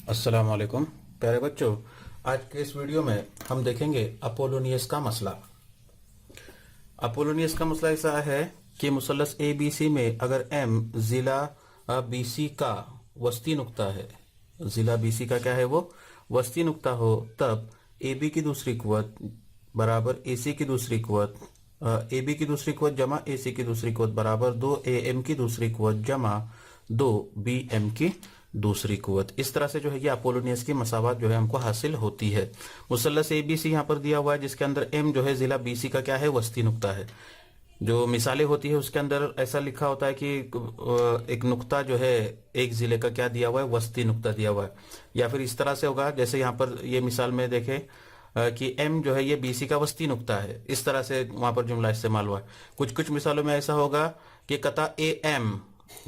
अस्सलाम वालेकुम प्यारे बच्चों। आज के इस वीडियो में हम देखेंगे अपोलोनियस का मसला। अपोलोनियस का मसला ऐसा है कि मुसल्लस ए बी सी में अगर एम जिला बी सी का वस्ती नुक्ता है, जिला बी सी का क्या है वो वस्ती नुक्ता हो, तब ए बी की दूसरी कुवत बराबर ए सी की दूसरी कुवत, ए बी की दूसरी कुवत जमा ए सी की दूसरी कुवत बराबर 2 AM की दूसरी कुवत जमा 2 BM की दूसरी कुवत। इस तरह से जो है ये अपोलोनियस की मसावत जो है हमको हासिल होती है। मुसल्लस ए बी सी यहाँ पर दिया हुआ है जिसके अंदर एम जो है जिला बी सी का क्या है वस्ती नुक्ता है। जो मिसालें होती है उसके अंदर ऐसा लिखा होता है कि एक नुक्ता जो है एक जिले का क्या दिया हुआ है वस्ती नुक्ता दिया हुआ है, या फिर इस तरह से होगा जैसे यहाँ पर ये मिसाल में देखें कि m जो है ये BC का वस्ती नुक्ता है। इस तरह से वहां पर जुमला इस्तेमाल हुआ है। कुछ कुछ मिसालों में ऐसा होगा कि कता AM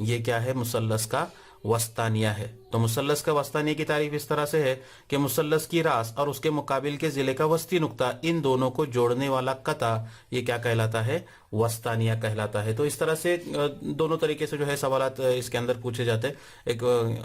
ये क्या है मुसल्लस का वस्तानिया है। तो मुसल्लस का वस्तानिया की तारीफ इस तरह से है कि मुसल्लस की रास और उसके मुकाबिल के जिले का वस्ती नुक्ता, इन दोनों को जोड़ने वाला कता ये क्या कहलाता है वस्तानिया कहलाता है। तो इस तरह से दोनों तरीके से जो है सवालात इसके अंदर पूछे जाते हैं।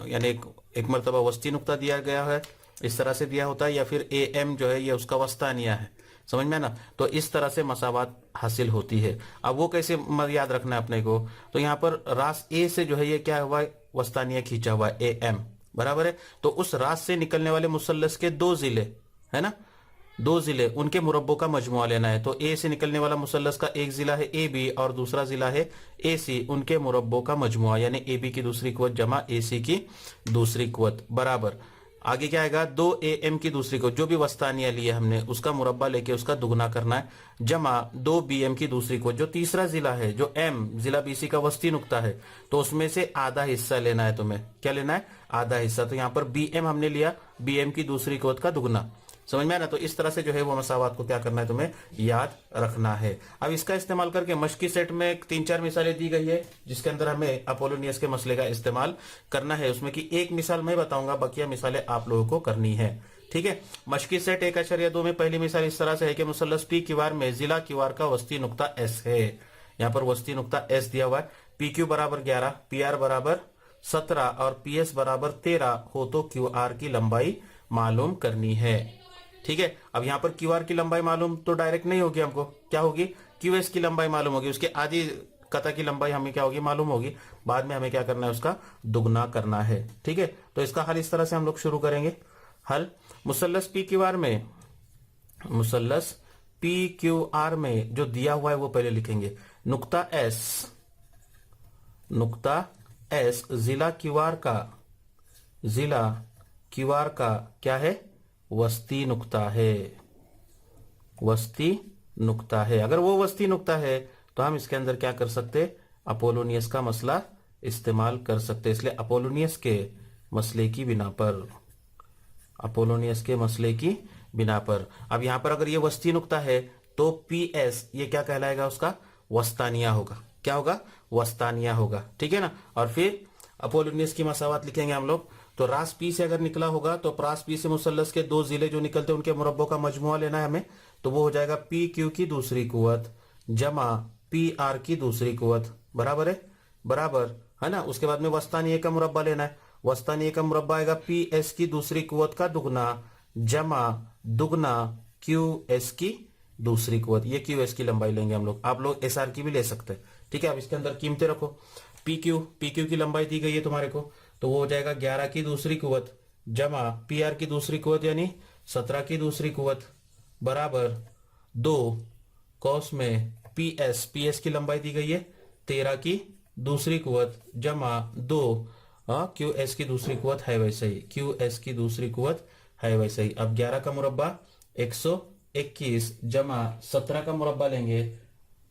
यानी एक मरतबा वस्ती नुक्ता दिया गया है इस तरह से दिया होता है, या फिर AM जो है ये उसका वस्तानिया है। समझ में ना। तो इस तरह से मसावत हासिल होती है। अब वो कैसे याद रखना है अपने को, तो यहाँ पर रास ए से जो है ये क्या हुआ है वस्तानिया खींचा हुआ है AM बराबर है। तो उस रास से निकलने वाले मुसल्लस के दो जिले है ना, दो जिले उनके मुरब्बों का मजमुआ लेना है। तो ए से निकलने वाला मुसल्लस का एक जिला है AB और दूसरा जिला है AC, उनके मुरब्बों का मजमुआ यानी AB की दूसरी कुवत जमा AC की दूसरी कुवत बराबर आगे क्या आएगा 2 AM की दूसरी को जो भी वस्तानिया लिए हमने उसका मुरब्बा लेके उसका दुगना करना है जमा 2 BM की दूसरी को जो तीसरा जिला है जो M जिला BC का वस्ती नुक्ता है तो उसमें से आधा हिस्सा लेना है। तुम्हें क्या लेना है आधा हिस्सा। तो यहाँ पर BM हमने लिया BM की दूसरी कुवत का दुगना। समझ में आया ना। तो इस तरह से जो है वो मसावत को क्या करना है तुम्हें याद रखना है। अब इसका इस्तेमाल करके मश्की सेट में 3-4 मिसालें दी गई है जिसके अंदर हमें अपोलोनियस के मसले का इस्तेमाल करना है। उसमें की एक मिसाल मैं बताऊंगा, बकिया मिसालें आप लोगों को करनी है। ठीक है। मश्की सेट 1.2 में पहली मिसाल इस तरह से है कि मुसल्लस P क्यूआर में जिला क्यूआर का वस्ती नुक्ता S है। यहाँ पर वस्ती नुक्ता S दिया हुआ है। PQ बराबर 11, PR बराबर 17 और PS बराबर 13 हो तो QR की लंबाई मालूम करनी है। ठीक है। अब यहाँ पर QR की लंबाई मालूम तो डायरेक्ट नहीं होगी, हमको क्या होगी QS की लंबाई मालूम होगी, उसके आधी कता की लंबाई हमें क्या होगी मालूम होगी। बाद में हमें क्या करना है उसका दुगना करना है। ठीक है। तो इसका हल इस तरह से हम लोग शुरू करेंगे। हल मुसल्लस PQR में जो दिया हुआ है वो पहले लिखेंगे। नुक्ता S जिला क्यूआर का क्या है वस्ती नुक्ता है। वस्ती नुक्ता है। अगर वो वस्ती नुक्ता है तो हम इसके अंदर क्या कर सकते अपोलोनियस का मसला इस्तेमाल कर सकते। इसलिए अपोलोनियस के मसले की बिना पर अब यहां पर अगर ये वस्ती नुक्ता है तो PS ये क्या कहलाएगा उसका वस्तानिया होगा। क्या होगा वस्तानिया होगा। ठीक है ना। और फिर अपोलोनियस की मसावत लिखेंगे हम लोग। तो रास P से अगर निकला होगा तो प्रास P से मुसल्लस के दो जिले जो निकलते हैं उनके मुरब्बों का मजमुआ लेना है हमें। तो वो हो जाएगा PQ की दूसरी कुवत जमा PR की दूसरी कुवत बराबर है ना। उसके बाद में वस्तानिया का मुरब्बा लेना है। वस्तानिया का मुरब्बा आएगा PS की दूसरी कुवत का दुगना जमा दुगना QS की दूसरी कुवत। ये QS की लंबाई लेंगे हम लोग। आप लोग SR की भी ले सकते हैं। ठीक है। अब इसके अंदर कीमतें रखो। PQ की लंबाई दी गई है तुम्हारे को, तो वो हो जाएगा 11 की दूसरी कुवत जमा PR की दूसरी कुवत यानी 17 की दूसरी कुवत बराबर 2 कौस में PS की लंबाई दी गई है 13 की दूसरी कुवत जमा 2 QS की दूसरी कुवत है वैसे ही, QS की दूसरी कुवत है वैसे ही। अब 11 का मुरब्बा 121 जमा 17 का मुरब्बा लेंगे।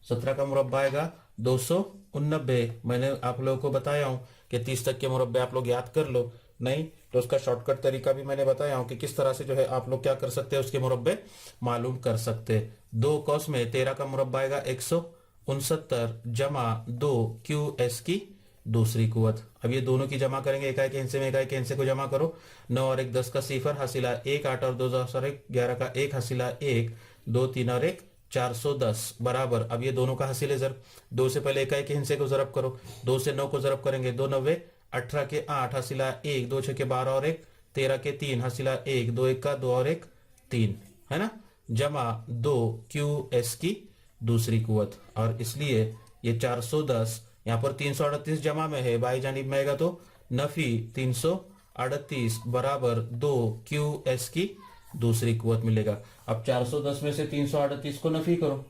17 का मुरब्बा आएगा 289। मैंने आप लोगों को बताया हूं कि 30 तक के मुरब्बे आप लोग याद कर लो, नहीं तो उसका शॉर्टकट तरीका भी मैंने बताया हूं कि किस तरह से जो है आप लोग क्या कर सकते हैं उसके मुरब्बे मालूम कर सकते हैं। 2 कौस में 13 का मुरब्बा आएगा 169 जमा 2 QS की दूसरी कुवत। अब ये दोनों की जमा करेंगे, इकाई के हिस्से में इकाई के हिस्से को जमा करो। 9 और 1 10 का सिफर हासिला 1, 8 और 2 10 और 1 11 का 1 हासिला 1, 2 3 और 1 410 बराबर। अब ये दोनों का हासिल है जर 2 से पहले इकाई के हिस्से को जरब करो। 2 से 9 को जरब करेंगे 2 9 18 के 8 हासिला 1, 2 6 के 12 और 1 13 के 3 हासिला 1, 2 1 का 2 और 1 3, है ना, जमा 2 क्यू एस की दूसरी कुवत, और इसलिए ये 410 यहाँ पर 338 जमा में है, बाई जानिब में आएगा तो नफी 338 बराबर 2 क्यू एस की दूसरी कुवत मिलेगा। अब 410 में से 338 को नफी करो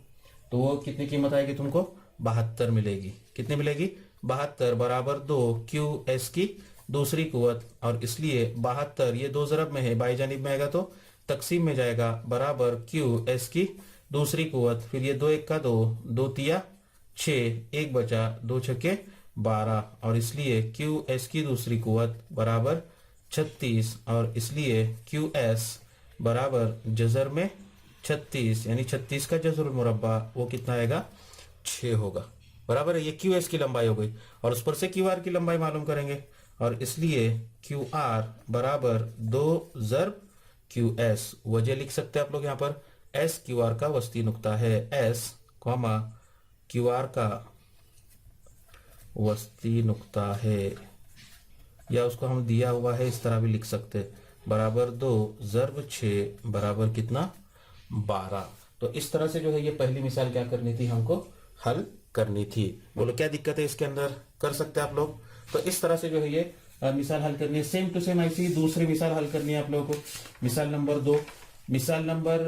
तो वो कितनी कीमत आएगी तुमको, 72 मिलेगी। कितनी मिलेगी, 72 बराबर 2 क्यू एस की दूसरी कुवत, और इसलिए 72 ये दो जरब में है, बाई जानिब में आएगा तो तकसीम में जाएगा, बराबर क्यू एस की दूसरी कुवत, फिर ये 2 1 का 2, 2 तिया 6, 1 बचा, 2 छक्के 12, और इसलिए क्यू एस की दूसरी कुवत बराबर 36, और इसलिए क्यू एस बराबर जजर में 36, यानी 36 का जजरुल मुरब्बा वो कितना आएगा, 6 होगा। बराबर है, ये क्यू एस की लंबाई हो गई, और उस पर से क्यू आर की लंबाई मालूम करेंगे, और इसलिए क्यू आर बराबर 2 ज़र्ब क्यू एस। वजह लिख सकते हैं आप लोग यहाँ पर, एस क्यू आर का वस्ती नुक्ता है, एस कॉमा क्यू आर का वस्ती नुक्ता है, या उसको हम दिया हुआ है इस तरह भी लिख सकते हैं, बराबर 2 ज़र्ब 6 बराबर कितना, 12। तो इस तरह से जो है ये पहली मिसाल क्या करनी थी, हमको हल करनी थी। बोलो क्या दिक्कत है इसके अंदर, कर सकते हैं आप लोग। तो इस तरह से जो है ये मिसाल हल करनी है। सेम टू सेम ऐसी ही दूसरी मिसाल हल करनी है आप लोगों को, मिसाल नंबर 2। मिसाल नंबर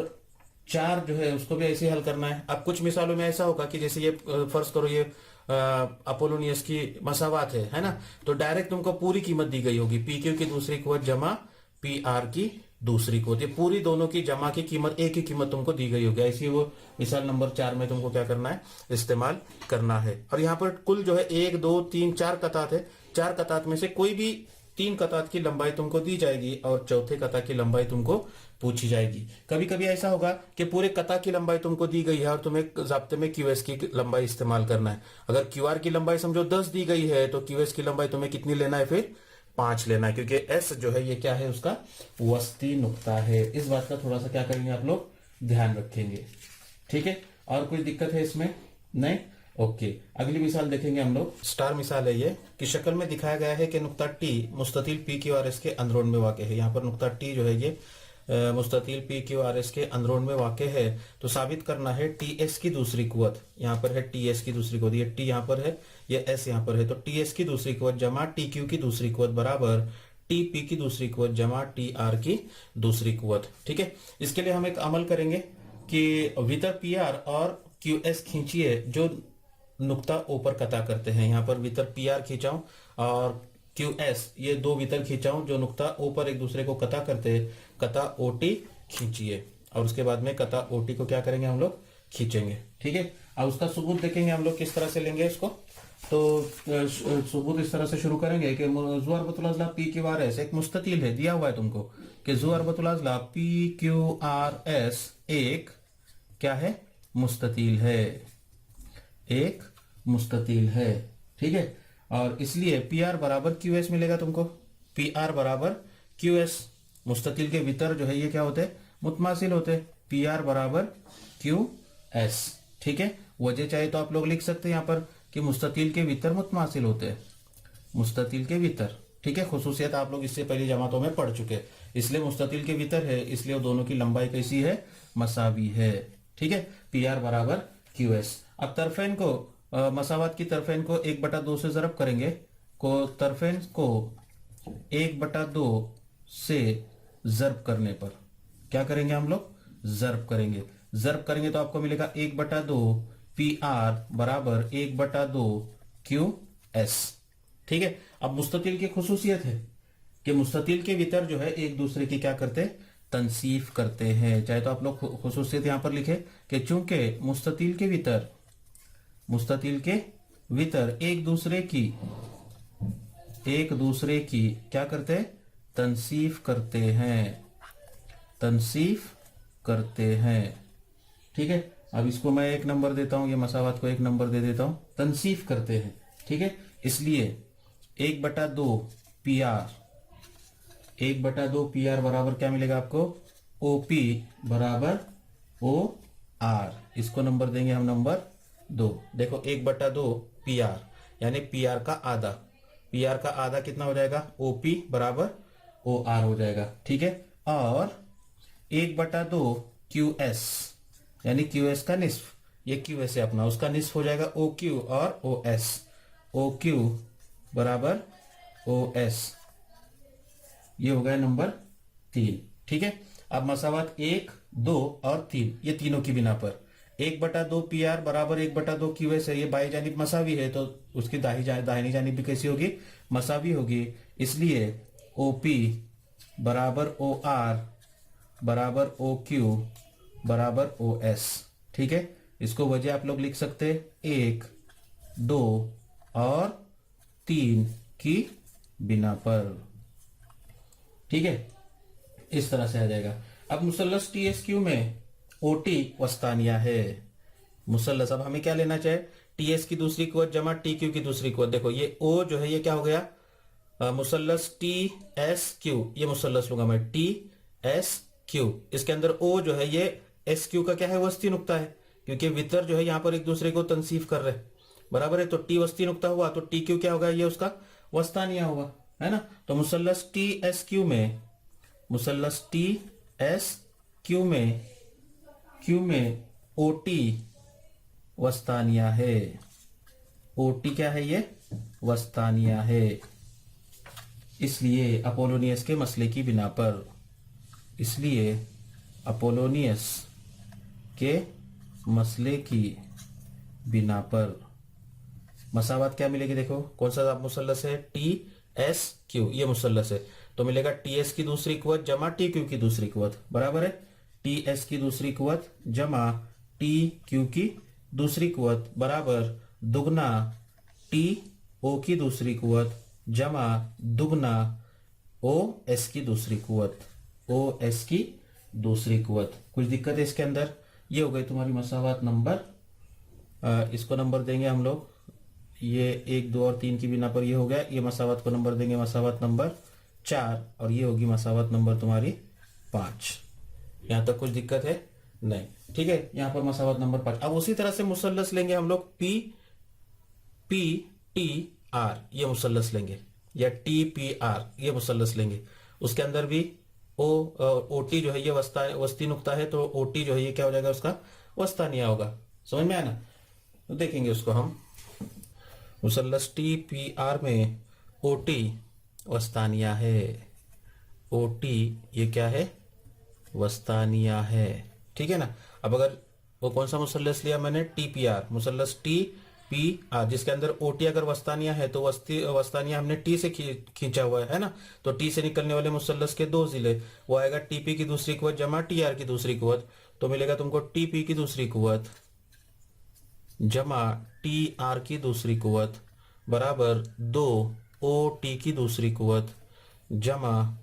4 जो है उसको भी ऐसे ही हल करना है। अब कुछ मिसालों में ऐसा होगा कि जैसे ये फर्ज करो ये अपोलोनियस की मसावात है ना, तो डायरेक्ट तुमको पूरी कीमत दी गई होगी, पी क्यू की दूसरी कुवत जमा पी आर की दूसरी कुवत, ये पूरी दोनों की जमा की कीमत, एक ही कीमत तुमको दी गई होगी। ऐसी वो मिसाल नंबर 4 में तुमको क्या करना है, इस्तेमाल करना है। और यहाँ पर कुल जो है 1 2 3 4 कतात है, 4 कतात में से कोई भी 3 कतात की लंबाई तुमको दी जाएगी और चौथे कता की लंबाई तुमको पूछी जाएगी। कभी कभी ऐसा होगा कि पूरे कता की लंबाई तुमको दी गई है और तुम्हें ज़ाब्ते में क्यूएस की लंबाई इस्तेमाल करना है। अगर क्यूआर की लंबाई समझो 10 दी गई है तो क्यूएस की लंबाई तुम्हें कितनी लेना है, फिर 5 लेना है, क्योंकि एस जो है ये क्या है, उसका वस्ती नुक्ता है। इस बात का थोड़ा सा क्या करेंगे आप लोग, ध्यान रखेंगे। ठीक है, और कोई दिक्कत है इसमें, नहीं? ओके, अगली मिसाल देखेंगे हम लोग। स्टार मिसाल है ये, कि शक्ल में दिखाया गया है कि नुक्ता टी मुस्ततील पी क्यू आर एस के अंदरून में वाक़ है। यहाँ पर नुक्ता टी जो है ये मुस्ततील पी क्यू आर एस के अंदरून में वाक़ है, तो साबित करना है टी एस की दूसरी कुवत। यहाँ पर है टी एस की दूसरी कुवत, ये टी यहाँ पर है, ये एस यहाँ पर है, तो टी एस की दूसरी कुवत जमा टी क्यू की दूसरी कुवत बराबर टी पी की दूसरी कुवत जमा टी आर की दूसरी कुवत। ठीक है, इसके लिए हम एक अमल करेंगे कि वितर पी आर और क्यू एस खींचिए जो नुक्ता ऊपर कता करते हैं। यहाँ पर वितर पी आर खींचाऊं और क्यू एस, ये दो वितर खींचाऊं जो नुक्ता ऊपर एक दूसरे को कता करते हैं, कता ओटी खींचिए, और उसके बाद में कता ओटी को क्या करेंगे हम लोग, खींचेंगे। ठीक है, अब उसका सबूत देखेंगे हम लोग किस तरह से लेंगे इसको। तो सबूत इस तरह से शुरू करेंगे कि ज़ु अरबतुल अज़ला पी क्यू आर एस एक मुस्ततील है, दिया हुआ है तुमको कि ज़ु अरबतुल अज़ला पी क्यू आर एस एक क्या है, मुस्ततील है, एक मुस्ततील है। ठीक है, और इसलिए पी आर बराबर क्यू एस मिलेगा तुमको, पी आर बराबर क्यू एस। मुस्ततील के वितर जो है ये क्या होते हैं, मुतमासिल होते हैं, पी आर बराबर क्यू एस। ठीक है, वजह चाहे तो आप लोग लिख सकते हैं यहाँ पर कि मुस्ततील के वितर मुतमासिल होते हैं, मुस्ततील के वितर। ठीक है, खुसूसियत आप लोग इससे पहली जमातों में पढ़ चुके हैं, इसलिए मुस्ततील के वितर है, इसलिए वो दोनों की लंबाई कैसी है, मसावी है। ठीक है, पी आर बराबर क्यू एस। अब तरफेन को मसावत की तरफेन को 1/2 से जरब करेंगे, को तरफेन को 1/2 से जरब करने पर क्या करेंगे हम लोग, जरब करेंगे। जरब करेंगे तो आपको मिलेगा 1/2 पी आर बराबर 1/2 क्यू एस। ठीक है, अब मुस्ततील की खुसूसियत है कि मुस्ततील के वितर जो है एक दूसरे की क्या करते हैं, तनसीफ करते हैं। चाहे तो आप लोग खुसूसियत यहां पर लिखे कि चूंकि मुस्ततील के वितर एक दूसरे की क्या करते हैं, तनसीफ करते हैं। ठीक है, अब इसको मैं 1 नंबर देता हूं, ये मसावत को 1 नंबर दे देता हूं, तनसीफ करते हैं। ठीक है, इसलिए 1/2 पी आर, 1/2 पी आर बराबर क्या मिलेगा आपको, ओ पी बराबर ओ आर। इसको नंबर देंगे हम नंबर 2। देखो 1/2 पी आर यानी पी आर का आधा, पी आर का आधा कितना हो जाएगा, ओपी बराबर ओ आर हो जाएगा, ठीक है। और 1/2 क्यू एस, यानी क्यू एस का निस्फ, ये क्यू एस है अपना, उसका निस्फ हो जाएगा ओ क्यू और ओ एस, ओ क्यू बराबर ओ एस, ये हो गया नंबर 3, ठीक है। अब मसावत 1, 2 और 3, ये तीनों की बिना पर 1/2 पी आर बराबर 1/2 क्यू एस है, ये बाई जानिब मसावी है, तो उसकी दाहिनी जानिब भी कैसी होगी, मसावी होगी। इसलिए OP बराबर OR बराबर OQ बराबर OS, ठीक है। इसको वजह आप लोग लिख सकते 1, 2 और 3 की बिना पर, ठीक है। इस तरह से आ जाएगा। अब मुसल्लस TSQ में OT वस्तानिया है। मुसल्लस, अब हमें क्या लेना चाहिए, TS की दूसरी कुवत जमा TQ की दूसरी कुवत। देखो ये O जो है ये क्या हो गया, मुसल्लस TSQ, ये मुसल्लस लूंगा मैं TSQ, इसके अंदर O जो है ये SQ का क्या है, वस्ती नुक्ता है, क्योंकि वितर जो है यहाँ पर एक दूसरे को तनसीफ कर रहे हैं, बराबर है। तो T वस्ती नुक्ता हुआ तो TQ क्या होगा, ये उसका वस्तानिया होगा, है ना। तो मुसल्लस TSQ में, मुसल्लस TSQ में Q में OT वस्तानिया है, OT क्या है, ये वस्तानिया है। इसलिए अपोलोनियस के मसले की बिना पर, इसलिए अपोलोनियस के मसले की बिना पर मसावत क्या मिलेगी, देखो कौन सा मुसल्लस है, TSQ, ये मुसल्लस है, तो मिलेगा TS की दूसरी कुवत जमा TQ की दूसरी कुवत, बराबर है TS की दूसरी कुवत जमा TQ की दूसरी कुवत बराबर दुगना TO की दूसरी कुवत जमा दुगना OS की दूसरी कुवत, OS की दूसरी कुवत। कुछ दिक्कत है इसके अंदर, ये हो गई तुम्हारी मसावत नंबर, इसको नंबर देंगे हम लोग, ये 1, 2 और 3 की बिना पर ये हो गया, ये मसावत को नंबर देंगे मसावत नंबर 4, और ये होगी मसावत नंबर तुम्हारी 5। यहां तक कुछ दिक्कत है नहीं, ठीक है। यहां पर मसावत नंबर 5। अब उसी तरह से मुसल्लस लेंगे हम लोग PTR, ये मुसल्लस लेंगे, या TPR, ये मुसल्लस लेंगे। उसके अंदर भी OT जो है ये वस्ती नुक्ता है, तो OT जो है ये क्या हो जाएगा, उसका वस्तानिया होगा। समझ में आया ना, तो देखेंगे उसको हम। मुसल्लस TPR में OT वस्तानिया है, OT ये क्या है, वस्तानिया है, ठीक है ना। अब अगर वो कौन सा मुसल्लस लिया मैंने, TPR, मुसल्लस TPR जिसके अंदर OT अगर वस्तानिया है, तो वस्तानिया हमने T से खींचा हुआ है ना, तो T से निकलने वाले मुसल्लस के 2 जिले, वो आएगा TP की दूसरी कुवत जमा TR की दूसरी कुवत, तो मिलेगा तुमको TP की दूसरी कुवत जमा TR की दूसरी कुवत बराबर 2 OT की दूसरी कुवत जमा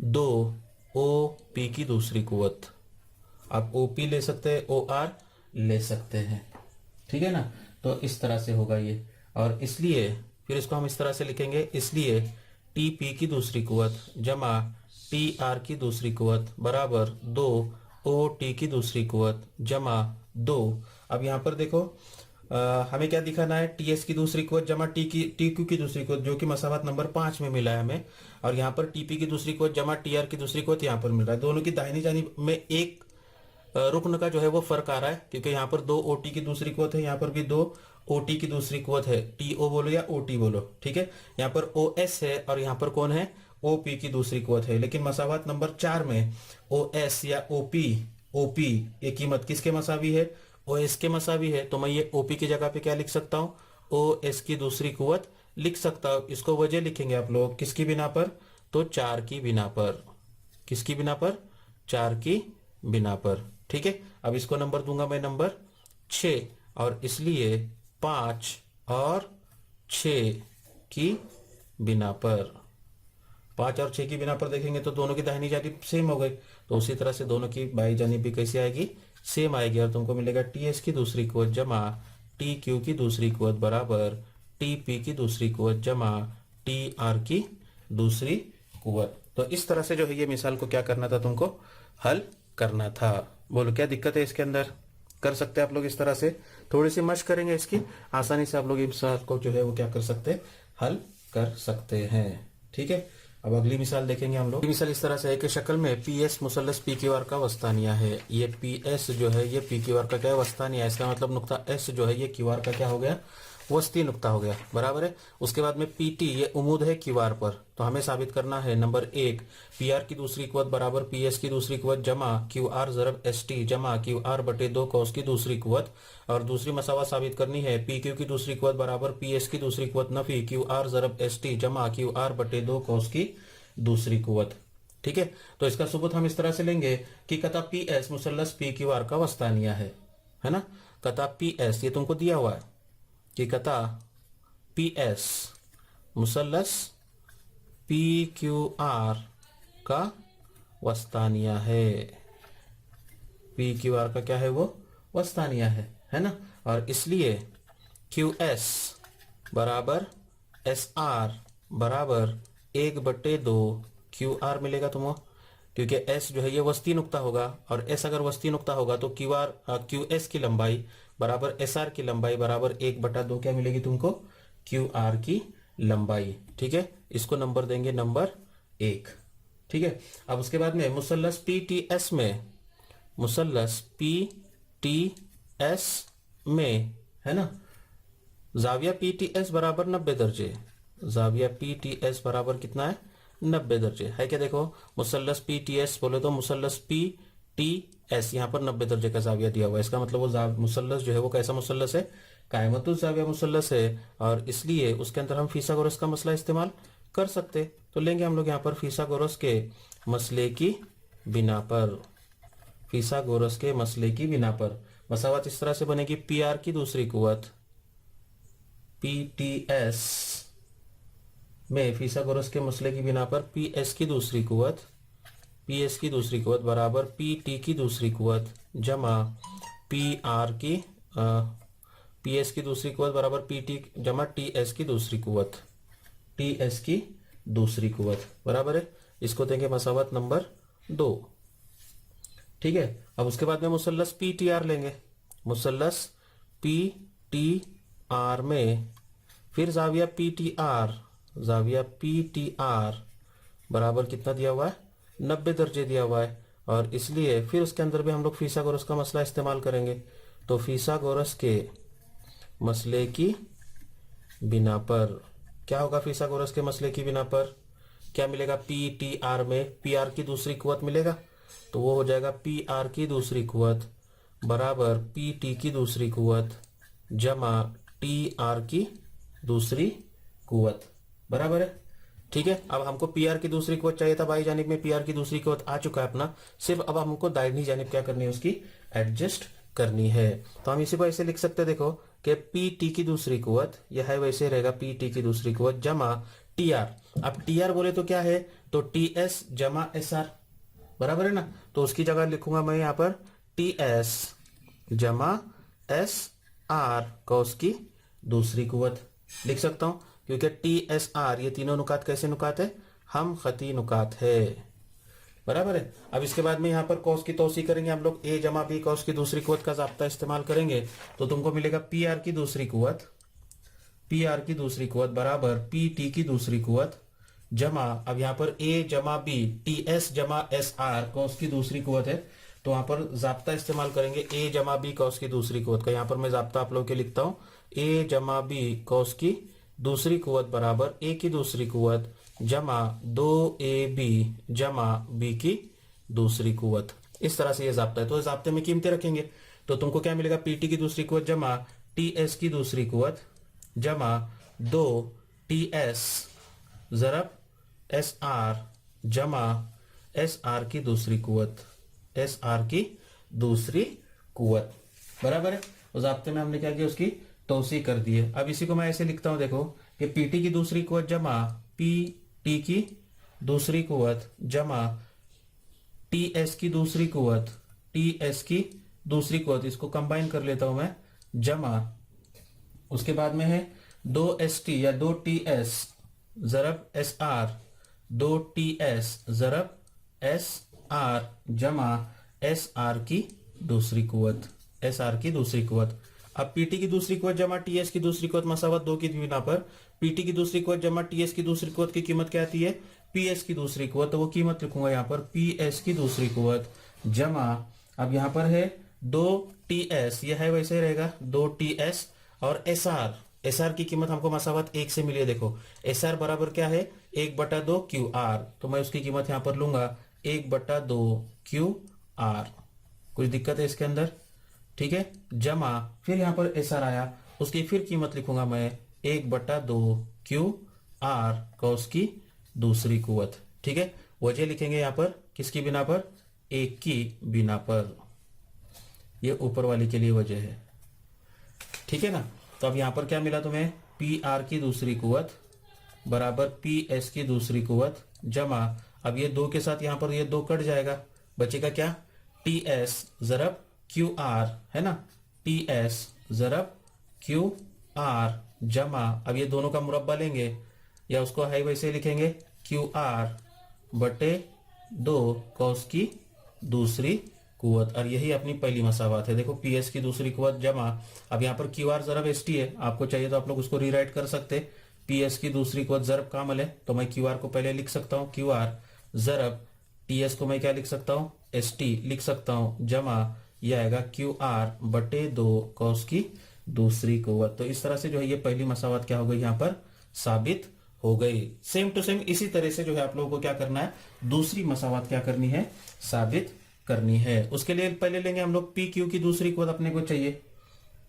2 OP की दूसरी कुवत। आप OP ले सकते हैं, OR ले सकते हैं, ठीक है ना। तो इस तरह से होगा ये, और इसलिए फिर इसको हम इस तरह से लिखेंगे, इसलिए TP की दूसरी कुवत जमा TR की दूसरी कुवत बराबर 2 OT की दूसरी कुवत जमा 2। अब यहाँ पर देखो हमें क्या दिखाना है, TS की दूसरी कुवत जमा TQ की दूसरी कुवत, जो कि मसावत नंबर 5 में मिला है हमें, और यहाँ पर TP की दूसरी कुवत जमा TR की दूसरी कुवत यहाँ पर मिल रहा है। दोनों की दाहिनी जानिब में एक रुकन का जो है वो फर्क आ रहा है, क्योंकि यहाँ पर 2 OT की दूसरी कुवत है, यहाँ पर भी 2 OT की दूसरी कुवत है, TO बोलो या OT बोलो, ठीक है। यहाँ पर OS है और यहाँ पर कौन है, OP की दूसरी कुवत है। लेकिन मसावत नंबर 4 में OS या OP ये कीमत किसके मसावी है, OS के मसावी है, तो मैं ये OP की जगह पे क्या लिख सकता हूँ, OS की दूसरी कुवत लिख सकता हूँ। इसको वजह लिखेंगे आप लोग, किसकी बिना पर, तो 4 की बिना पर, किसकी बिना पर, 4 की बिना पर, ठीक है। अब इसको नंबर दूंगा मैं नंबर 6, और इसलिए 5 और 6 की बिना पर, 5 और 6 की बिना पर देखेंगे तो दोनों की दाहिनी जानिब सेम हो गई, तो उसी तरह से दोनों की बाई जानिब भी कैसी आएगी, सेम आएगी, और तुमको मिलेगा TS की दूसरी कुवत जमा TQ की दूसरी कुवत बराबर TP की दूसरी कुवत जमा TR की दूसरी कुवत। तो इस तरह से जो है ये मिसाल को क्या करना था, तुमको हल करना था। बोलो क्या दिक्कत है इसके अंदर, कर सकते हैं आप लोग इस तरह से, थोड़ी सी मशक करेंगे इसकी, आसानी से आप लोग इस मिसाल को जो है वो क्या कर सकते हैं, हल कर सकते हैं, ठीक है। अब अगली मिसाल देखेंगे हम लोग। अगली मिसाल इस तरह से है कि शक्ल में पी एस मुसल्लस पी क्यू आर का वस्तानिया है। ये पी एस जो है ये पी क्यू आर का क्या है, वस्तानिया है। इसका मतलब नुक्ता एस जो है ये क्यू आर का क्या हो गया, वस्ती नुक्ता हो गया, बराबर है। उसके बाद में पी टी ये उमूद है क्यू आर पर, तो हमें साबित करना है नंबर 1 पी आर की दूसरी कुवत बराबर पी एस की दूसरी कुवत जमा क्यू आर ज़रब एस टी जमा क्यू आर बटे 2 कॉस की दूसरी कुवत। और दूसरी मसावत साबित करनी है पी क्यू की दूसरी कुवत बराबर पी एस की दूसरी कुवत नफी क्यू आर ज़रब एस टी जमा क्यू आर बटे 2 कॉस की दूसरी कुवत। ठीक है, तो इसका सबूत हम इस तरह से लेंगे कि कता पी एस मुसल्लस पी क्यू आर का वस्तानिया है ना। कता पी एस ये तुमको दिया हुआ है कि कता पी एस मुसल्लस पी क्यू आर का वस्तानिया है। पी क्यू आर का क्या है, वो वस्तानिया है ना। और इसलिए क्यू एस बराबर एस आर बराबर 1/2 क्यू आर मिलेगा तुमको, क्योंकि एस जो है ये वस्ती नुक्ता होगा और एस अगर वस्ती नुक्ता होगा तो क्यू एस की लंबाई बराबर एस आर की लंबाई बराबर 1/2 क्या मिलेगी तुमको, क्यू आर की लंबाई। ठीक है, इसको नंबर देंगे नंबर 1। ठीक है, अब उसके बाद में मुसल्लस पी टी एस में, मुसल्लस पी टी एस में है ना, जाविया पी टी एस बराबर 90 दर्जे। जाविया पी टी एस बराबर कितना है, 90 दर्जे है क्या। देखो मुसल्लस पी टी एस बोले तो मुसल्लस पी टी एस यहाँ पर 90 दर्जे का जाविया दिया हुआ है। इसका मतलब वो मुसल्लस जो है वो कैसा मुसल्लस है, कायमतुल जाविया मुसल्लस है। और इसलिए उसके अंदर हम फिसागोरस का मसला इस्तेमाल कर सकते। तो लेंगे हम लोग यहाँ पर फिसागोरस के मसले की बिना पर, फिसागोरस के मसले की बिना पर मसावत इस तरह से बनेगी पी आर की दूसरी कुवत पी टी एस में फिसागोरस के मसले की बिना पर पी एस की दूसरी कुवत पी एस की दूसरी कुवत बराबर पी टी की दूसरी कुवत जमा पी आर की पी एस की दूसरी कुवत बराबर पी टी जमा टी एस की दूसरी कुवत, टी एस की दूसरी कुवत, बराबर है। इसको देंगे मसावत नंबर 2। ठीक है, अब उसके बाद में मुसल्लस पी टी आर लेंगे। मुसल्लस पी टी आर में फिर जाविया पी टी आर, जाविया पी टी आर बराबर कितना दिया हुआ है, 90 दर्जे दिया हुआ है। और इसलिए फिर उसके अंदर भी हम लोग फिसागोरस का मसला इस्तेमाल करेंगे। तो फिसागोरस के मसले की बिना पर क्या होगा, फिसागोरस के मसले की बिना पर क्या मिलेगा, पी टी आर में पी आर की दूसरी कुवत मिलेगा, तो वो हो जाएगा पी आर की दूसरी कुवत बराबर पी टी की दूसरी कुवत जमा टी आर की दूसरी कुवत, बराबर है। ठीक है, अब हमको पी आर की दूसरी कुवत चाहिए था, बाई जानिब में पी आर की दूसरी कुवत आ चुका है अपना, सिर्फ अब हमको दाहिनी जानिब क्या करनी है, उसकी एडजस्ट करनी है। तो हम इसी को ऐसे लिख सकते हैं, देखो कि पी टी की दूसरी कुवत यह है वैसे रहेगा पी टी की दूसरी कुवत जमा टी आर। अब टी आर बोले तो क्या है, तो टी एस जमा एस आर, बराबर है ना। तो उसकी जगह लिखूंगा मैं यहाँ पर टी एस जमा एस आर को उसकी दूसरी कुवत लिख सकता हूं, क्योंकि टी एस आर ये तीनों नुकात कैसे नुकात है, हम खती नुकात है, बराबर है। अब इसके बाद में यहाँ पर कॉस की तौसी करेंगे हम लोग, ए जमा बी कॉस की दूसरी कुवत का जाब्ता इस्तेमाल करेंगे। तो तुमको मिलेगा पी आर की दूसरी कुवत, पी आर की दूसरी कुवत बराबर पी टी की दूसरी कुवत जमा, अब यहाँ पर ए जमा बी टी एस जमा एस आर कॉस की दूसरी कुवत है, तो वहां पर जाब्ता इस्तेमाल करेंगे ए जमा बी कॉस की दूसरी कुवत का। यहाँ पर मैं जाब्ता आप लोग के लिखता हूँ, ए जमा बी कॉस की दूसरी कुवत बराबर ए की दूसरी कुवत जमा 2ab जमा बी की दूसरी कुवत। इस तरह से ये जाब्ता है। तो इस जाब्ते में कीमतें रखेंगे, तो तुमको क्या मिलेगा, पीटी की दूसरी कुवत जमा टी एस की दूसरी कुवत जमा 2 टी एस ज़रब एस आर जमा एस आर की दूसरी कुवत, एस आर की दूसरी कुवत, बराबर है। उस जाब्ते में हमने क्या किया, उसकी तौसी कर दी है। अब इसी को मैं ऐसे लिखता हूं, देखो कि पीटी की दूसरी कुवत जमा पी टी की दूसरी कुवत जमा टी एस की दूसरी कुवत, टी एस की दूसरी कुवत, इसको कंबाइन कर लेता हूं मैं, जमा उसके बाद में है 2st या 2ts ज़रब एस आर, 2ts ज़रब एस आर जमा एस आर की दूसरी कुवत, एस आर की दूसरी कुवत। अब पीटी की दूसरी कुवत जमा टीएस की दूसरी कुवत मसावत 2 की बिना पर पीटी की दूसरी कुवत जमा टीएस की दूसरी कुवत की कीमत क्या आती है, पी एस की दूसरी कुवत, तो वो कीमत लिखूंगा यहाँ पर पी एस की दूसरी कुवत जमा, अब यहाँ पर है 2ts, ये है वैसे ही रहेगा 2ts, और एस आर की कीमत हमको मसावत 1 से मिली है। देखो एस आर बराबर क्या है 1/2 क्यू आर, तो मैं उसकी कीमत यहाँ पर लूंगा 1/2 क्यू आर। कुछ दिक्कत है इसके अंदर? ठीक है, जमा फिर यहाँ पर एस आर आया, उसकी फिर कीमत लिखूंगा मैं 1/2 क्यू आर का उसकी दूसरी कुवत। ठीक है, वजह लिखेंगे यहाँ पर किसकी बिना पर? 1 की बिना पर। ये ऊपर वाली के लिए वजह है। ठीक है ना, तो अब यहां पर क्या मिला तुम्हें? पी आर की दूसरी कुवत बराबर पी एस की दूसरी कुवत जमा, अब ये 2 के साथ यहां पर ये 2 कट जाएगा, बचेगा क्या? टी एस जरब क्यू आर, है ना, टी एस जरब क्यू आर जमा, अब ये दोनों का मुरब्बा लेंगे या उसको है वैसे लिखेंगे क्यू आर बटे 2 कॉस की दूसरी कुवत, और यही अपनी पहली मसावत है। देखो पी एस की दूसरी कुवत जमा, अब यहाँ पर क्यू आर जरब एस टी है, आपको चाहिए तो आप लोग उसको रीराइट कर सकते। पी एस की दूसरी कुवत जरब कामल है, तो मैं क्यू आर को पहले लिख सकता हूँ क्यू आर जरब टी एस को मैं क्या लिख सकता हूँ? एस टी लिख सकता हूँ जमा, यह आएगा क्यू आर बटे 2 कॉस की दूसरी कुवत। तो इस तरह से जो है ये पहली मसावत क्या हो गई यहाँ पर? साबित हो गई। सेम टू सेम इसी तरह से जो है आप लोगों को क्या करना है? दूसरी मसावत क्या करनी है? साबित करनी है। उसके लिए पहले लेंगे हम लोग पी क्यू की दूसरी कुवत, अपने को चाहिए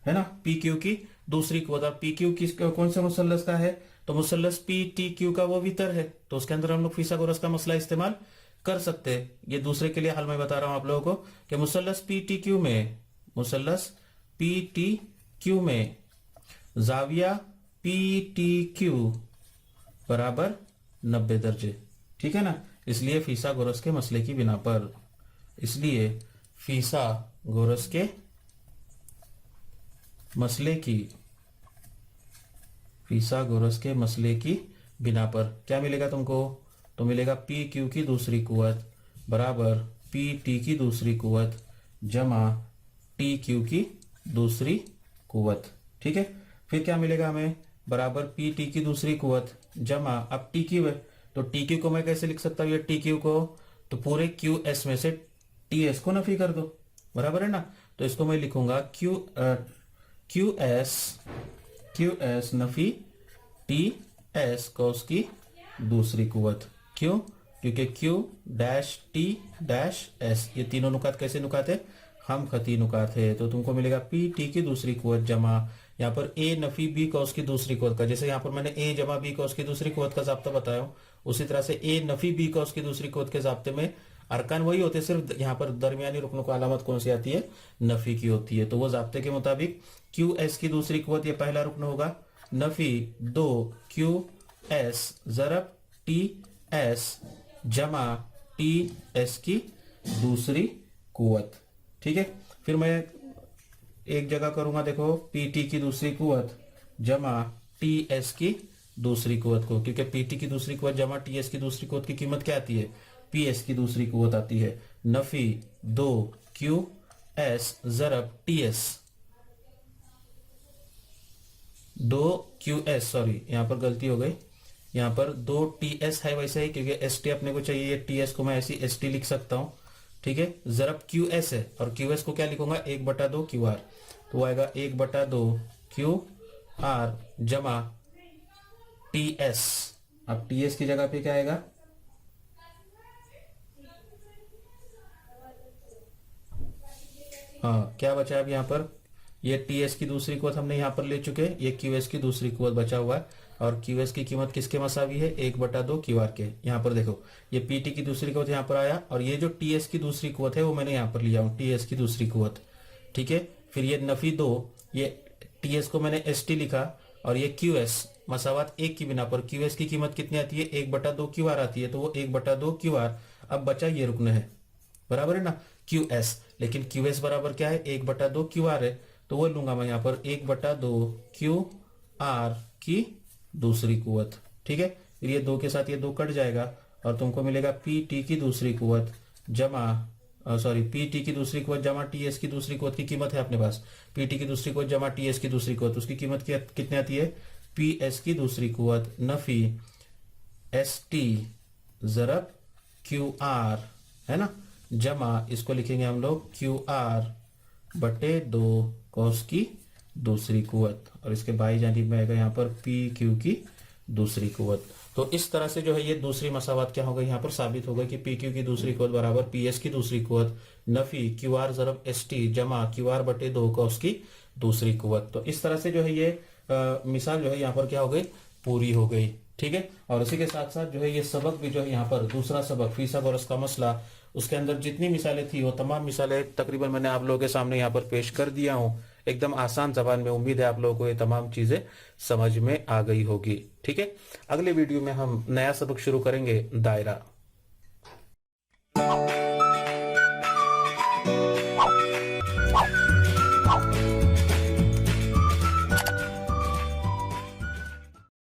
है ना, पी क्यू की दूसरी कुवत। पी क्यू किस कौन से मुसल्लस का है? तो मुसल्लस पी टी क्यू का वो वितर है, तो उसके अंदर हम लोग फिसागोरस का मसला इस्तेमाल कर सकते हैं। ये दूसरे के लिए हाल मैं बता रहा हूं आप लोगों को कि मुसल्लस पी टी क्यू में, मुसल्लस पी टी क्यू में जाविया पी टी क्यू बराबर 90 दर्जे। ठीक है ना, इसलिए फिसागोरस के मसले की बिना पर, इसलिए फिसागोरस के मसले की, फिसागोरस के मसले की बिना पर क्या मिलेगा तुमको? तो मिलेगा पी क्यू की दूसरी कुवत बराबर पी टी की दूसरी कुवत जमा टी क्यू की दूसरी कुवत। ठीक है, फिर क्या मिलेगा हमें? बराबर पी टी की दूसरी कुवत जमा, अब टी क्यू है तो टी क्यू को मैं कैसे लिख सकता हूँ? ये टी क्यू को तो पूरे क्यू एस में से टी एस को नफी कर दो, बराबर है ना, तो इसको मैं लिखूंगा Q S Nafi T S को उसकी दूसरी कुवत। क्यों? क्योंकि Q dash T dash S, ये तीनों नुकात कैसे नुकात है? हम खती नुकात है, तो तुमको मिलेगा पी टी की दूसरी कुवत जमा, यहाँ पर ए नफी बी का उसकी दूसरी कुवत का, जैसे यहाँ पर मैंने ए जमा बी का उसकी दूसरी कुवत का जाब्ता बताया हूं, उसी तरह से ए नफी बी का उसकी दूसरी कुवत के जाब्ते में अरकान वही होते, सिर्फ यहाँ पर दरमियानी रुकनों को अलामत कौन सी आती है? नफी की होती है। तो वो जाब्ते के मुताबिक क्यू एस की दूसरी कुवत, ये पहला रुकन होगा नफी 2 क्यू एस जरब टी एस जमा टी एस की दूसरी कुवत। ठीक है, फिर मैं एक जगह करूंगा, देखो पी टी की दूसरी कुवत जमा टी एस की दूसरी कुवत को, क्योंकि पी टी की दूसरी कुवत जमा टी एस की दूसरी कुवत की कीमत क्या आती है? पी एस की दूसरी कुवत आती है नफी 2 क्यू एस जरब T S, 2 Q S, sorry यहाँ पर गलती हो गई, यहाँ पर 2 टी एस है वैसे ही, क्योंकि एस टी अपने को चाहिए, ये टी एस को मैं ऐसी एस टी लिख सकता हूँ। ठीक है, जरब क्यू एस है, और क्यू एस को क्या लिखूंगा? 1/2 क्यू आर, तो आएगा 1/2 क्यू आर जमा टी एस, अब टी एस की जगह पे क्या आएगा? हाँ, क्या बचा अब यहाँ पर? ये टी एस की दूसरी कुवत हमने यहाँ पर ले चुके, ये क्यू एस की दूसरी कुवत बचा हुआ है, और क्यू एस की कीमत किसके मसावी है? 1/2 क्यू आर के। यहाँ पर देखो ये पी टी की दूसरी कुवत यहाँ पर आया, और ये जो टी एस की दूसरी कुवत है वो मैंने यहाँ पर लिया हूँ, टी एस की दूसरी कुवत। ठीक है, फिर ये नफी 2, ये टी एस को मैंने एस टी लिखा, और ये क्यू एस मसावत 1 की बिना पर, क्यू एस की कीमत कितनी आती है? 1/2 क्यू आर आती है, तो वो 1/2 क्यू आर। अब बचा ये रुकन है, बराबर है ना, क्यू एस, लेकिन क्यू एस बराबर क्या है? 1/2 क्यू आर है, तो वो लूंगा मैं यहाँ पर 1/2 क्यू आर की दूसरी कुवत। ठीक है, फिर ये 2 के साथ ये 2 कट जाएगा, और तुमको मिलेगा पी टी की दूसरी कुवत जमा, सॉरी पी टी की दूसरी कुवत जमा टी एस की दूसरी कुवत की कीमत है अपने पास, पी टी की दूसरी कुवत जमा टी एस की दूसरी कुवत, उसकी कीमत कितनी आती है? पी एस की दूसरी कुवत नफी एस टी ज़रब क्यू आर, है ना, जमा इसको लिखेंगे हम लोग क्यू आर बटे 2 कॉस की दूसरी कुवत, और इसके बाई जानिब में आएगा यहाँ पर पी क्यू की दूसरी कुवत। तो इस तरह से जो है ये दूसरी मसावत क्या हो गई, यहाँ पर साबित हो गई कि पी क्यू की दूसरी कुवत बराबर पी एस की दूसरी कुवत नफी क्यू आर ज़रब एस टी जमा क्यू आर बटे 2 कॉस की दूसरी कुवत। तो इस तरह से जो है ये मिसाल जो है यहाँ पर क्या हो गई, पूरी हो गई। ठीक है, और इसी के साथ साथ जो है ये सबक भी जो है यहाँ पर दूसरा सबक फिसागोरस का मसला, उसके अंदर जितनी मिसालें थी वो तमाम मिसालें तकरीबन मैंने आप लोगों के सामने यहाँ पर पेश कर दिया हूँ एकदम आसान जबान में। उम्मीद है आप लोगों को ये तमाम चीजें समझ में आ गई होगी। ठीक है, अगले वीडियो में हम नया सबक शुरू करेंगे, दायरा।